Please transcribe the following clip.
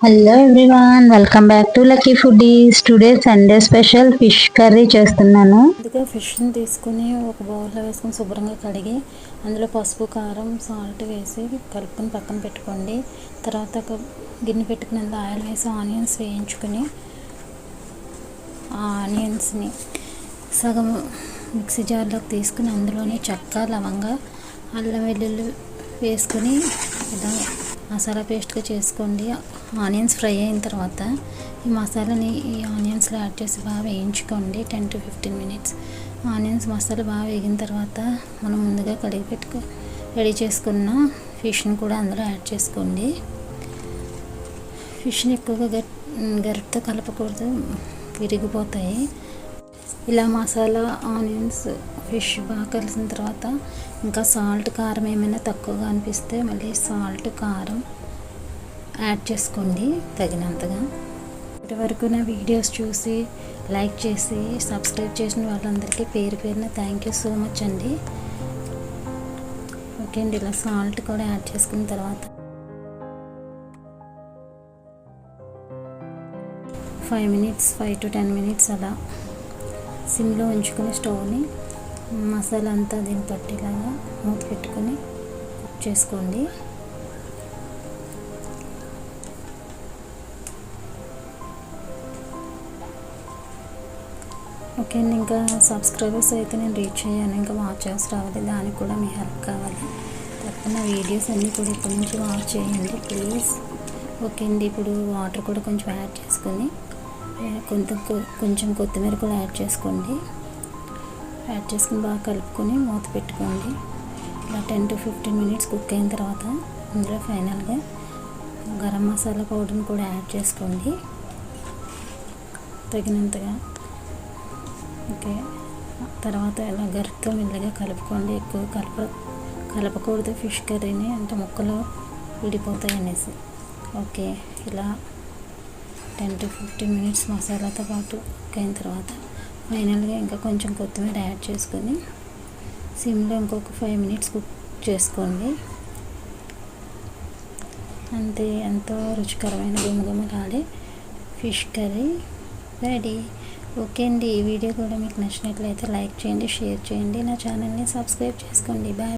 Hello everyone, welcome back to lucky foodies. Today Sunday special fish curry చేస్తున్నాను. ముందుగా ఫిష్ని తీసుకుని ఒక బౌల్లో వేసుకొని శుభ్రంగా కడిగి అందులో పసుపు, కారం, సాల్ట్ వేసి కలుపుకొని పక్కన పెట్టుకోండి. తర్వాత ఒక గిన్నె పెట్టుకుని అందులో ఆయిల్ వేసి ఆనియన్స్ వేయించుకొని ఆ ఆనియన్స్ని సగం మిక్సీ జార్లోకి తీసుకుని అందులోనే చెక్క, లవంగా, అల్లం వెల్లుల్లి వేసుకొని ఇలా మసాలా పేస్ట్గా చేసుకోండి. ఆనియన్స్ ఫ్రై అయిన తర్వాత ఈ మసాలాని ఈ ఆనియన్స్లో యాడ్ చేసి బాగా వేయించుకోండి. 10 to 15 minutes. ఆనియన్స్ మసాలా బాగా వేగిన తర్వాత మనం ముందుగా కడిగి రెడీ చేసుకున్న ఫిష్ని కూడా అందులో యాడ్ చేసుకోండి. ఫిష్ని ఎక్కువగా గరిటతో కలపకూడదు, విరిగిపోతాయి. ఇలా మసాలా, ఆనియన్స్, ఫిష్ బాగా కలిసిన తర్వాత ఇంకా సాల్ట్, కారం ఏమైనా తక్కువగా అనిపిస్తే మళ్ళీ సాల్ట్, కారం యాడ్ చేసుకోండి తగినంతగా. ఇప్పటి వరకు నా వీడియోస్ చూసి లైక్ చేసి సబ్స్క్రైబ్ చేసిన వాళ్ళందరికీ పేరు పేరున థ్యాంక్ యూ సో మచ్ అండి. ఓకే అండి, ఇలా సాల్ట్ కూడా యాడ్ చేసుకున్న తర్వాత 5 to 10 minutes అలా సిమ్లో ఉంచుకొని స్టవ్ని మసాలా అంతా దీన్ని పట్టేలాగా మూత పెట్టుకొని కుక్ చేసుకోండి. ఓకే అండి, ఇంకా సబ్స్క్రైబర్స్ అయితే నేను రీచ్ అయ్యాను, ఇంకా వాచర్స్ రావాలి, దానికి కూడా మీ హెల్ప్ కావాలి. తప్పకుండా వీడియోస్ అన్నీ కూడా ఇప్పటి నుంచి వాచ్ చేయండి ప్లీజ్. ఓకే అండి, ఇప్పుడు వాటర్ కూడా కొంచెం యాడ్ చేసుకొని కొంచెం కొత్తిమీర కూడా యాడ్ చేసుకోండి. యాడ్ చేసుకుని బాగా కలుపుకొని మూత పెట్టుకోండి. ఇలా 10 to 15 minutes కుక్ అయిన తర్వాత ఇందులో ఫైనల్గా గరం మసాలా పౌడర్ని కూడా యాడ్ చేసుకోండి తగినంతగా. ఓకే, తర్వాత ఇలా గరిటతో మెల్లగా కలుపుకోండి. ఎక్కువ కలపకూడదు ఫిష్ కర్రీని, అంటే ముక్కలు విడిపోతాయి అనేసి. ఓకే, ఇలా 10 to 15 minutes మసాలాతో పాటు కుక్ అయిన తర్వాత ఫైనల్గా ఇంకా కొంచెం కొత్తిమీర యాడ్ చేసుకొని సిమ్లో ఇంకొక 5 minutes కుక్ చేసుకోండి. అంతే, ఎంతో రుచికరమైన గుమగుమలాడే ఫిష్ కర్రీ రెడీ. ఓకే అండి, ఈ వీడియో కూడా మీకు నచ్చినట్లయితే లైక్ చేయండి, షేర్ చేయండి, నా ఛానల్ని సబ్స్క్రైబ్ చేసుకోండి. బాయ్.